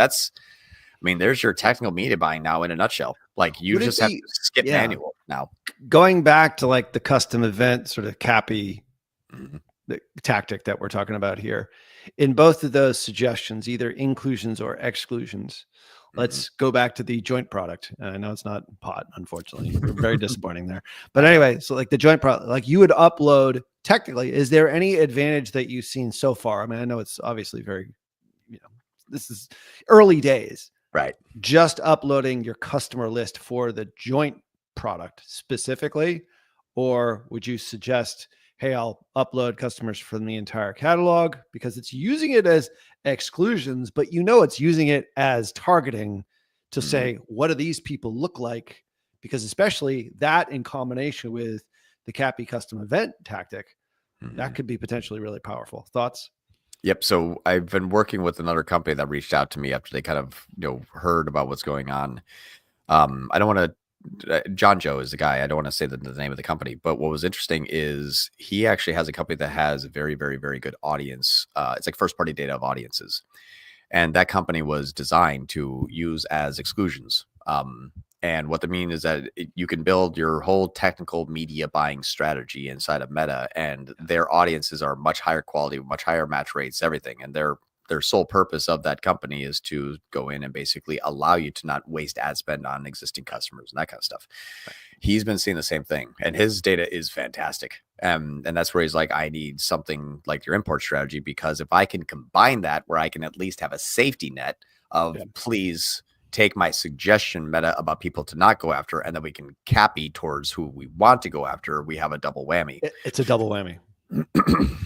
there's your technical media buying now in a nutshell. Like you just have to skip manual now. Going back to like the custom event sort of CAPI the tactic that we're talking about here, in both of those suggestions, either inclusions or exclusions, let's go back to the joint product. And I know it's not pot, unfortunately. We're very disappointing there. But anyway, so like the joint product, like you would upload technically, is there any advantage that you've seen so far? I mean, I know it's obviously very, this is early days. Right. Just uploading your customer list for the joint product specifically, or would you suggest, hey, I'll upload customers from the entire catalog because it's using it as exclusions, but it's using it as targeting to say, what do these people look like? Because especially that in combination with the CAPI custom event tactic, that could be potentially really powerful. Thoughts? Yep. So I've been working with another company that reached out to me after they kind of, heard about what's going on. I don't want to, John Joe is the guy. I don't want to say the name of the company, but what was interesting is he actually has a company that has a very, very, very good audience. It's like first party data of audiences. And that company was designed to use as exclusions. And what that means is that you can build your whole technical media buying strategy inside of Meta, and their audiences are much higher quality, much higher match rates, everything. And their sole purpose of that company is to go in and basically allow you to not waste ad spend on existing customers and that kind of stuff. Right. He's been seeing the same thing, and his data is fantastic. And that's where he's like, I need something like your import strategy, because if I can combine that where I can at least have a safety net of please take my suggestion Meta about people to not go after, and then we can CAPI towards who we want to go after, we have a double whammy. It's a double whammy.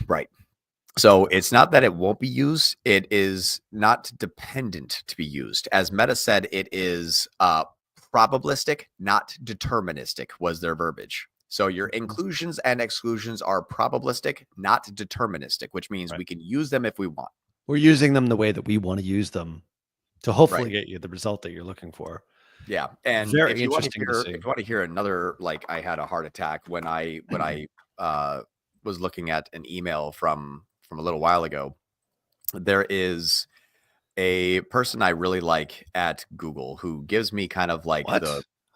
Right. So it's not that it won't be used. It is not dependent to be used. As Meta said, it is probabilistic, not deterministic was their verbiage. So your inclusions and exclusions are probabilistic, not deterministic, which means we can use them if we want. We're using them the way that we want to use them to hopefully get you the result that you're looking for. Yeah. And very if you interesting if you want to hear another, like I had a heart attack when I was looking at an email from a little while ago. There is a person I really like at Google who gives me kind of like I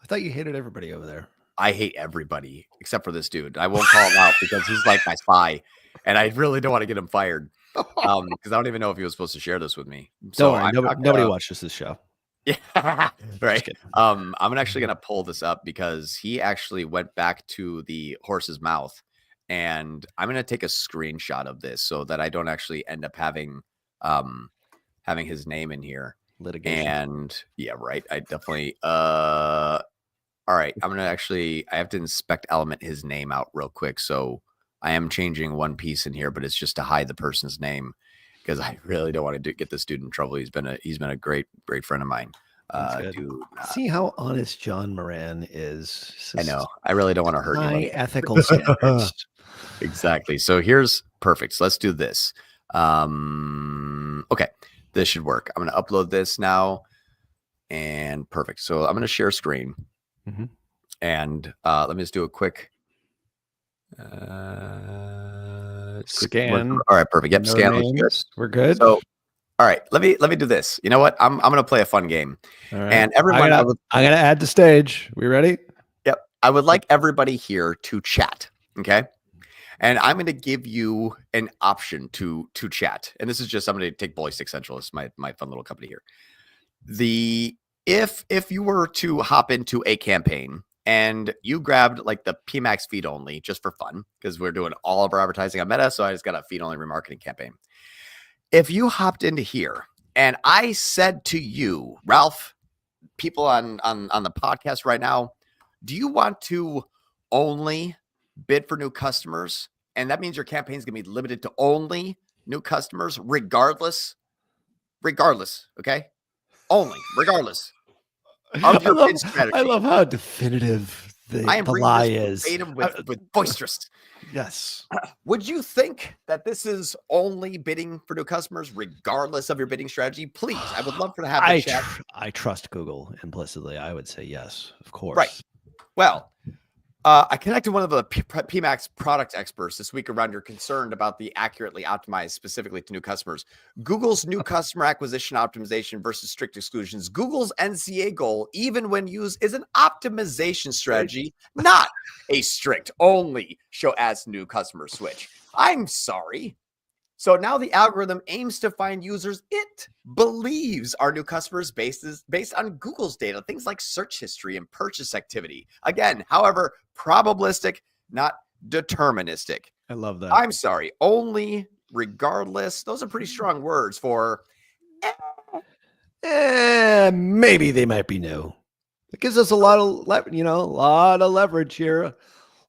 thought you hated everybody over there. I hate everybody except for this dude. I won't call him out because he's like my spy, and I really don't want to get him fired because I don't even know if he was supposed to share this with me. So nobody watches this show. Yeah, right. I'm actually gonna pull this up because he actually went back to the horse's mouth. And I'm going to take a screenshot of this so that I don't actually end up having his name in here. Litigation. And yeah, right. I definitely, all right. I have to inspect element his name out real quick. So I am changing one piece in here, but it's just to hide the person's name because I really don't want to get this dude in trouble. He's been a great friend of mine. See how honest John Moran is. I know. I really don't want to hurt high ethical standards. Exactly. So here's perfect. So let's do this. Okay, this should work. I'm going to upload this now, and perfect. So I'm going to share screen, and let me just do a quick scan. All right, perfect. Yep, scan. Looks good. We're good. So, all right, let me do this. You know what? I'm going to play a fun game, and everyone. I'm going to add the stage. We ready? Yep. I would like everybody here to chat. Okay. And I'm going to give you an option to chat. And this is just, I'm going to take Bully Stick Central. It's my fun little company here. If you were to hop into a campaign and you grabbed like the PMAX feed only just for fun, because we're doing all of our advertising on Meta. So I just got a feed only remarketing campaign. If you hopped into here and I said to you, Ralph, people on the podcast right now, do you want to only bid for new customers? And that means your campaign is going to be limited to only new customers, regardless. Okay. Only regardless of your bid strategy. I love how definitive the lie is. With boisterous. Yes. Would you think that this is only bidding for new customers, regardless of your bidding strategy? Please. I would love to have the chat. I trust Google implicitly. I would say yes, of course. Right. Well, I connected one of the PMAX product experts this week around your concern about the accurately optimized specifically to new customers. Google's new customer acquisition optimization versus strict exclusions. Google's NCA goal, even when used, is an optimization strategy, not a strict only show as new customer switch. I'm sorry. So now the algorithm aims to find users it believes are new customers based on Google's data, things like search history and purchase activity. Again, however, probabilistic, not deterministic. I love that. I'm sorry, only, regardless. Those are pretty strong words for. Maybe they might be new. It gives us a lot of, leverage here,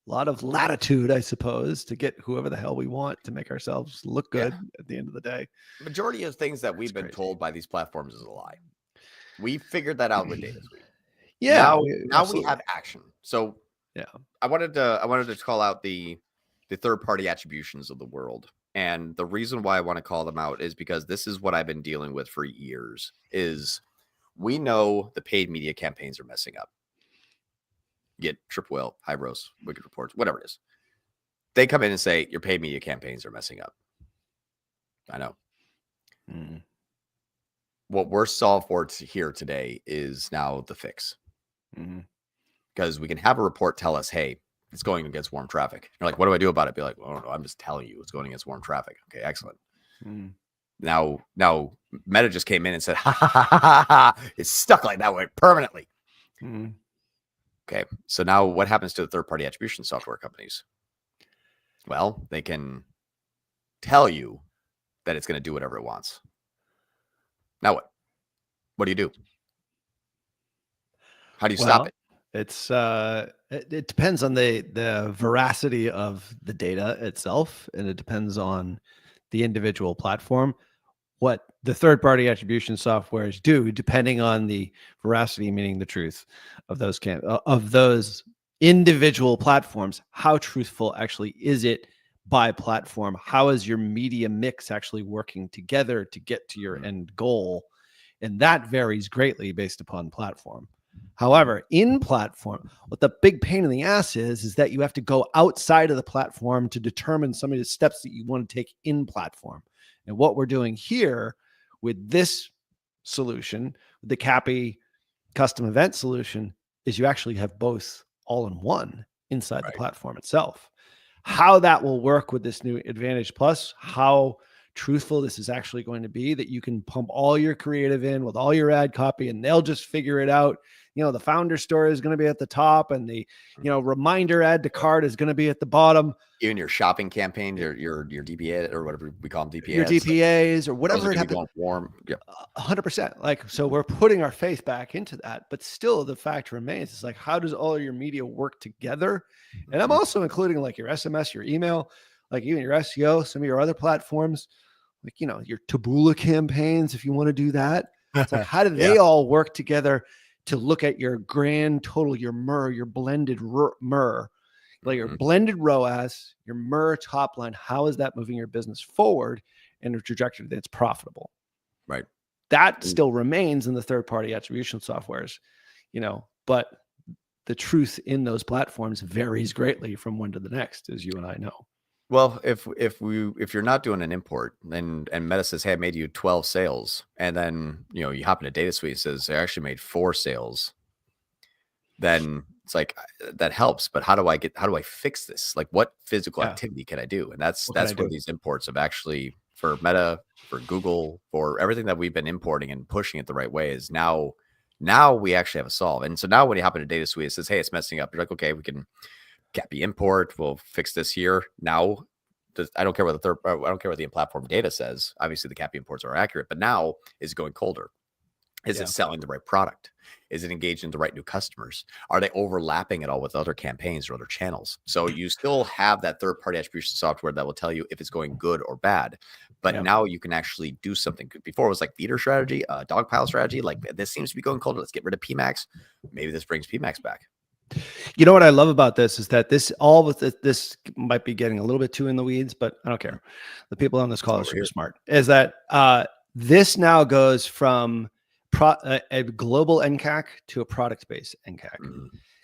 a lot of latitude, I suppose, to get whoever the hell we want to make ourselves look good at the end of the day. The majority of things that we've been told by these platforms is a lie. We figured that out with DataSuite. Yeah. Now we have action. So yeah, I wanted to call out the third-party attributions of the world. And the reason why I want to call them out is because this is what I've been dealing with for years, is we know the paid media campaigns are messing up. Get triple whale, high roast, wicked reports, whatever it is. They come in and say, your paid media campaigns are messing up. I know. What we're solved for here today is now the fix. Because we can have a report tell us, hey, it's going against warm traffic. You're like, what do I do about it? Be like, well, I don't know. I'm just telling you it's going against warm traffic. Okay, excellent. Now Meta just came in and said, ha, ha, ha, ha, ha, ha. It's stuck like that way permanently. Okay, so now what happens to the third-party attribution software companies? Well, they can tell you that it's going to do whatever it wants. Now what? What do you do? How do you stop it? It's it depends on the veracity of the data itself, and it depends on the individual platform. What the third-party attribution softwares do, depending on the veracity, meaning the truth of those individual platforms, how truthful actually is it by platform? How is your media mix actually working together to get to your end goal? And that varies greatly based upon platform. However, in platform, what the big pain in the ass is that you have to go outside of the platform to determine some of the steps that you want to take in platform. And what we're doing here with this solution, the CAPI custom event solution, is you actually have both all in one inside the platform itself. How that will work with this new Advantage Plus, how truthful this is actually going to be, that you can pump all your creative in with all your ad copy and they'll just figure it out. The founder story is going to be at the top and the, reminder add to cart is going to be at the bottom. Even your shopping campaign, your DPA or whatever we call them, DPAs. Your DPAs or whatever it happens. Warm. Yeah. 100%. So we're putting our face back into that, but still the fact remains, it's like, how does all of your media work together? And I'm also including like your SMS, your email, like even your SEO, some of your other platforms, like, your Taboola campaigns, if you want to do that. It's like, how do they all work together to look at your grand total, your MER, your blended MER, like your blended ROAS, your MER top line? How is that moving your business forward in a trajectory that's profitable? Right. That still remains in the third-party attribution softwares, but the truth in those platforms varies greatly from one to the next, as you and I know. Well, if you're not doing an import and Meta says, hey, I made you 12 sales, and then you hop into DataSuite and says I actually made 4 sales, then it's like that helps. But how do I fix this? Like, what physical activity can I do? And that's where these imports have actually, for Meta, for Google, for everything that we've been importing and pushing it the right way, is now we actually have a solve. And so now when you hop into DataSuite, it says, hey, it's messing up. You're like, okay, we can CAPI import. We'll fix this here. Now, I don't care what the in-platform data says. Obviously, the CAPI imports are accurate, but now is it going colder? Is it selling the right product? Is it engaging the right new customers? Are they overlapping at all with other campaigns or other channels? So you still have that third-party attribution software that will tell you if it's going good or bad. But now you can actually do something. Before it was like feeder strategy, dogpile strategy. Like, this seems to be going colder. Let's get rid of PMAX. Maybe this brings PMAX back. You know what I love about this is that this might be getting a little bit too in the weeds, but I don't care. The people on this call are super smart. Is that this now goes from a global ENCAC to a product-based ENCAC,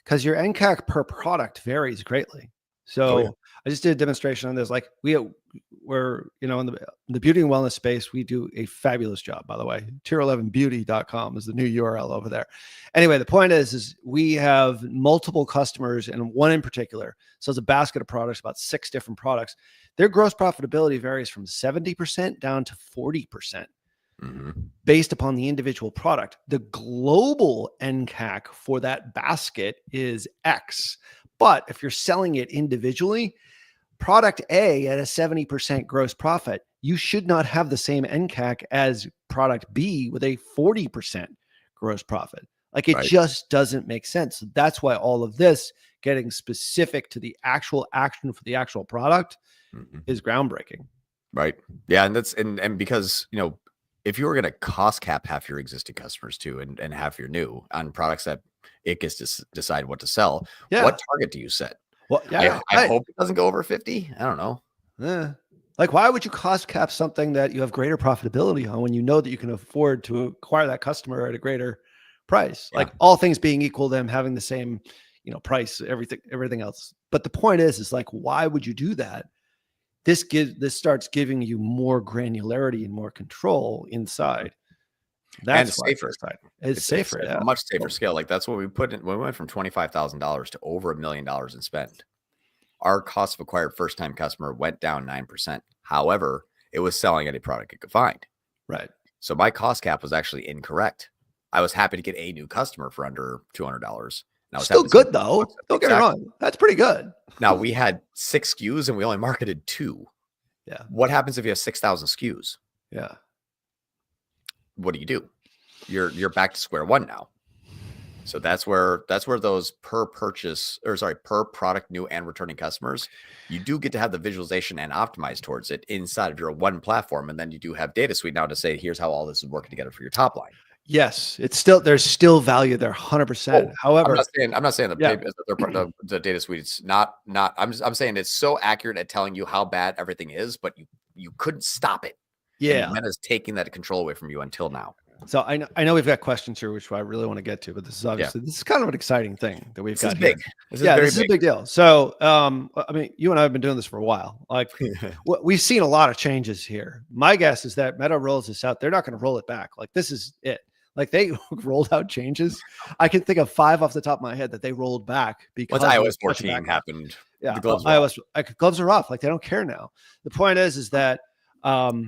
because your ENCAC per product varies greatly. So I just did a demonstration on this. Like we we're, in the beauty and wellness space, we do a fabulous job, by the way. tier11beauty.com is the new URL over there. Anyway, the point is we have multiple customers, and one in particular sells a basket of products, about 6 different products. Their gross profitability varies from 70% down to 40%. Based upon the individual product. The global ENCAC for that basket is X. But if you're selling it individually, product A at a 70% gross profit, you should not have the same ENCAC as product B with a 40% gross profit. Like, it just doesn't make sense. So that's why all of this getting specific to the actual action for the actual product is groundbreaking. Right. Yeah. And that's, and because, if you were going to cost cap half your existing customers too, and half your new on products that it gets to decide what to sell, what target do you set? Well, yeah, I hope it doesn't go over 50. I don't know. Like, why would you cost cap something that you have greater profitability on when you know that you can afford to acquire that customer at a greater price? Like, all things being equal, them having the same, price, everything else. But the point is like, why would you do that? This starts giving you more granularity and more control inside. That's safer. It's safer. A much safer scale. Like, that's what we put in when we went from $25,000 to over $1 million in spend. Our cost of acquired first-time customer went down 9%. However, it was selling any product it could find. Right. So my cost cap was actually incorrect. I was happy to get a new customer for under $200. Still good though. Don't get me wrong. That's pretty good. Now, we had 6 SKUs and we only marketed 2. Yeah. What happens if you have 6,000 SKUs? Yeah. What do? You're back to square one now. So that's where those per product new and returning customers, you do get to have the visualization and optimize towards it inside of your one platform. And then you do have DataSuite now to say, here's how all this is working together for your top line. Yes, there's still value there, 100%. However, I'm not saying the DataSuite is not. I'm saying it's so accurate at telling you how bad everything is, but you couldn't stop it. Yeah, Meta's taking that control away from you until now. So I know we've got questions here, which I really want to get to, but this is obviously this is kind of an exciting thing that we've got. This is big. This is a big deal. So I mean, you and I have been doing this for a while. Like, we've seen a lot of changes here. My guess is that Meta rolls this out. They're not going to roll it back. Like, this is it. Like, they rolled out changes. I can think of 5 off the top of my head that they rolled back because once iOS 14 happened. Yeah, the gloves gloves are off. Like, they don't care now. The point is that I'll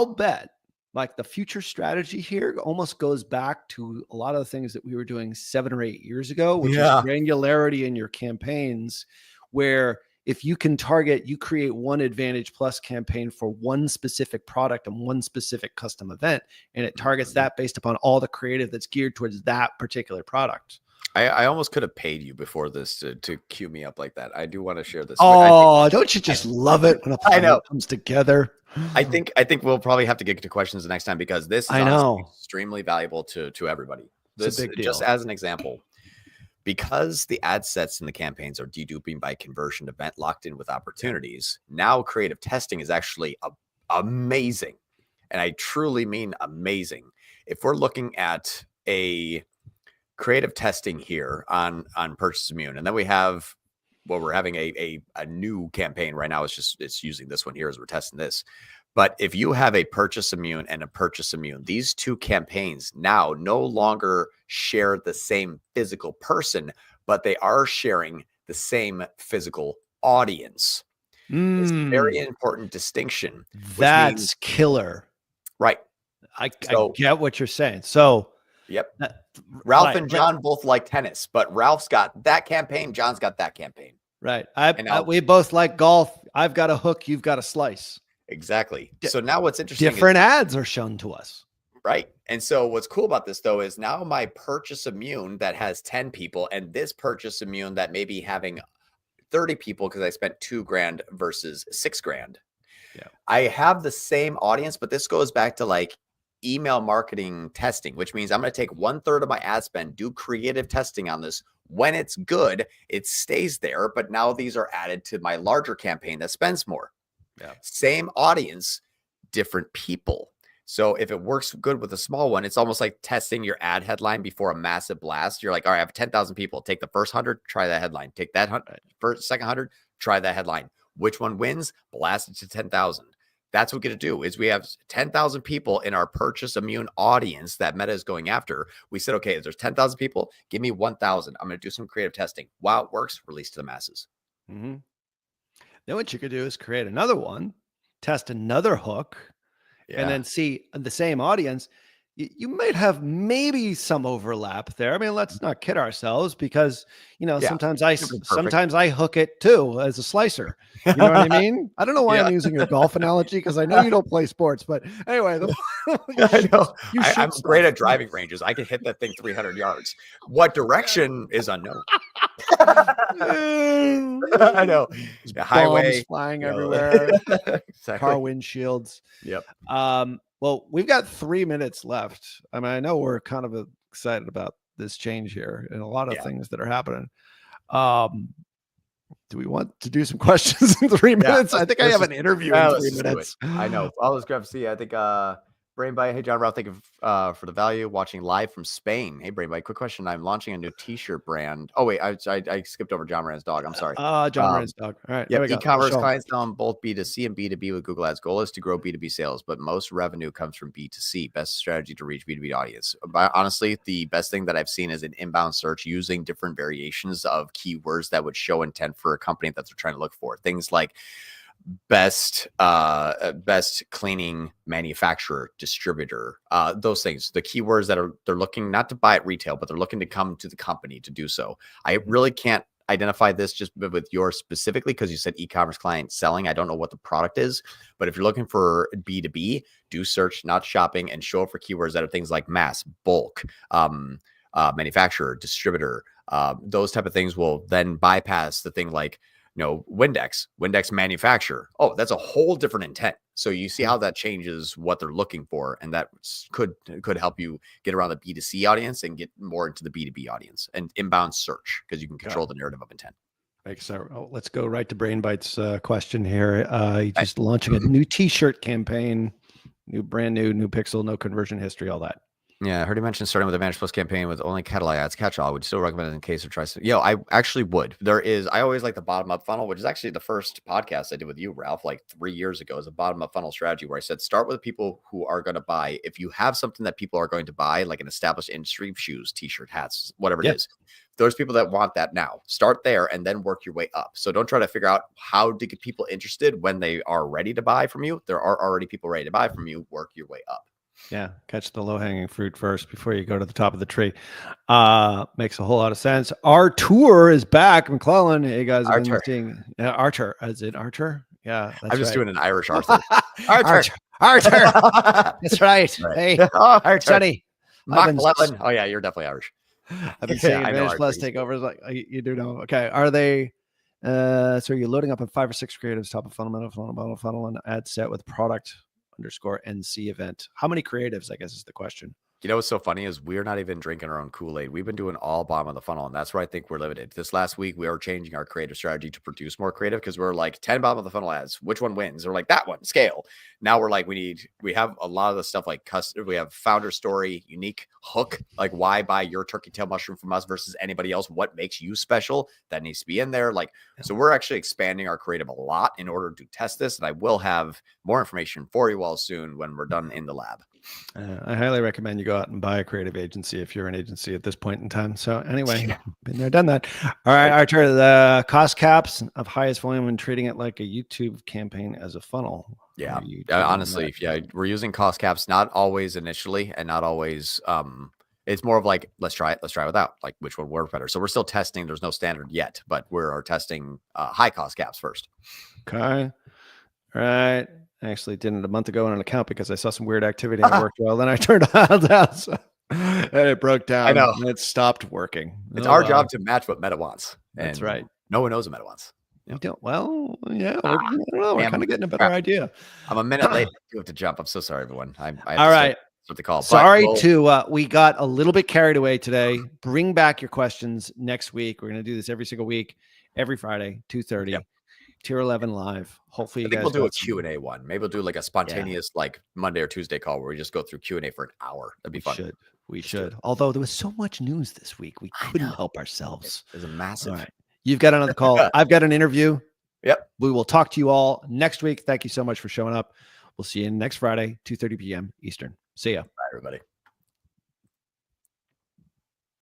bet, like, the future strategy here almost goes back to a lot of the things that we were doing 7 or 8 years ago, which is granularity in your campaigns, where if you can target, you create one Advantage Plus campaign for one specific product and one specific custom event, and it targets that based upon all the creative that's geared towards that particular product. I almost could have paid you before this to cue me up like that. I do want to share this. Oh, don't you just love it when a plan comes together? I think we'll probably have to get to questions the next time, because this is extremely valuable to everybody. This, a big deal. Just as an example, because the ad sets and the campaigns are deduping by conversion event locked in with opportunities, now creative testing is actually amazing. And I truly mean amazing. If we're looking at a creative testing here on Purchase Immune, and then we have, we're having a new campaign right now. It's using this one here as we're testing this. But if you have a Purchase Immune and a Purchase Immune, these two campaigns now no longer share the same physical person, but they are sharing the same physical audience. It's a very important distinction. That's killer. Right. I get what you're saying. So, yep. Ralph and John both like tennis, but Ralph's got that campaign. John's got that campaign. Right. We both like golf. I've got a hook. You've got a slice. Exactly. So now what's interesting, different ads are shown to us. Right. And so what's cool about this, though, is now my Purchase Immune that has 10 people and this Purchase Immune that may be having 30 people because I spent $2,000 versus $6,000. Yeah. I have the same audience, but this goes back to like email marketing testing, which means I'm going to take 1/3 of my ad spend, do creative testing on this. When it's good, it stays there. But now these are added to my larger campaign that spends more. Yeah. Same audience, different people. So if it works good with a small one, it's almost like testing your ad headline before a massive blast. You're like, all right, I have 10,000 people. Take the first 100, try that headline. Take that second 100, try that headline. Which one wins? Blast it to 10,000. That's what we're going to do is we have 10,000 people in our purchase immune audience that Meta is going after. We said, okay, if there's 10,000 people, give me 1,000. I'm going to do some creative testing. Wow, it works. Release to the masses. Mm-hmm. Then what you could do is create another one, test another hook, and then see the same audience. You might have maybe some overlap there. I mean, let's not kid ourselves because, sometimes I hook it too as a slicer. You know what I mean? I don't know why I'm using your golf analogy because I know you don't play sports, but anyway, I know. I'm great at driving ranges. I can hit that thing 300 yards. What direction is unknown. I know. The highway flying everywhere. Exactly. Car windshields. Yep. Well, we've got 3 minutes left. I mean, I know we're kind of excited about this change here and a lot of things that are happening. Do we want to do some questions in 3 minutes? I think I have an interview in 3 minutes. I know. I'll just grab see. I think Brainbite. Hey, John Ralph, thank you for the value watching live from Spain. Hey, Brainbite, quick question. I'm launching a new t-shirt brand. Oh, wait, I skipped over John Moran's dog. I'm sorry. John Moran's dog. All right. Yeah, e-commerce clients on both B2C and B2B with Google Ads. Goal is to grow B2B sales, but most revenue comes from B2C. Best strategy to reach B2B audience. But honestly, the best thing that I've seen is an inbound search using different variations of keywords that would show intent for a company that they're trying to look for. Things like best cleaning manufacturer, distributor, those things, the keywords that they're looking not to buy at retail, but they're looking to come to the company to do so. I really can't identify this just with yours specifically because you said e-commerce client selling. I don't know what the product is, but if you're looking for B2B, do search, not shopping, and show up for keywords that are things like mass, bulk, manufacturer, distributor. Those type of things will then bypass the thing like Windex manufacturer. Oh, that's a whole different intent. So you see how that changes what they're looking for. And that could help you get around the B2C audience and get more into the B2B audience and inbound search because you can control the narrative of intent. Thanks. Let's go right to Brainbite's question here. Just launching a new t-shirt campaign, brand new pixel, no conversion history, all that. Yeah, I heard you mention starting with Advantage Plus campaign with only catalog ads, catch-all. Would you still recommend it in case of try? I actually would. I always like the bottom-up funnel, which is actually the first podcast I did with you, Ralph, like 3 years ago, is a bottom-up funnel strategy where I said, start with people who are going to buy. If you have something that people are going to buy, like an established industry, shoes, t-shirt, hats, whatever it is, those people that want that now, start there and then work your way up. So don't try to figure out how to get people interested when they are ready to buy from you. There are already people ready to buy from you. Work your way up. Yeah, catch the low-hanging fruit first before you go to the top of the tree. Makes a whole lot of sense. Artur is back. McClellan, hey guys, Archer. Is it Archer? Yeah, I'm just doing an Irish Arthur. Archer. That's right. Hey, Archer. Sonny. McClellan. Oh yeah, you're definitely Irish. I've been saying Advantage Plus takeovers. Like you do know. Okay, are they? So you're loading up on 5 or 6 creatives, top of funnel, middle funnel, bottom of funnel, and ad set with product _NC event. How many creatives, I guess, is the question. What's so funny is we're not even drinking our own Kool-Aid. We've been doing all bottom of the funnel, and that's where I think we're limited. This last week, we are changing our creative strategy to produce more creative because we're like 10 bottom of the funnel ads. Which one wins? We're like, that one, scale. Now we're like, we have a lot of the stuff like custom. We have founder story, unique hook, like why buy your turkey tail mushroom from us versus anybody else? What makes you special? That needs to be in there. So we're actually expanding our creative a lot in order to test this. And I will have more information for you all soon when we're done in the lab. I highly recommend you go out and buy a creative agency if you're an agency at this point in time. So anyway, been there, done that. All right, Archer, the cost caps of highest volume and treating it like a YouTube campaign as a funnel. Yeah, honestly, we're using cost caps, not always initially and not always. It's more of like, let's try it without, like which one works better. So we're still testing. There's no standard yet, but we're testing high cost caps first. Okay. All right. I actually did it a month ago on an account because I saw some weird activity and it worked well. Then I turned it out and it broke down. I know. And it stopped working. It's our job to match what Meta wants. That's right. No one knows what Meta wants. Yep. Well, yeah. I don't know. We're kind of getting a better idea. I'm a minute late. You have to jump. I'm so sorry, everyone. I all right. What the call. Sorry we got a little bit carried away today. Bring back your questions next week. We're going to do this every single week, every Friday, 2:30. Yep. Tier 11 live. Hopefully, I think we'll do a Q&A one. Maybe we'll do like a spontaneous like Monday or Tuesday call where we just go through Q&A for an hour. That'd be fun. We should. Although there was so much news this week, we couldn't help ourselves. There's a massive. All right. You've got another call. I've got an interview. Yep. We will talk to you all next week. Thank you so much for showing up. We'll see you next Friday, 2:30 p.m. Eastern. See ya. Bye, everybody.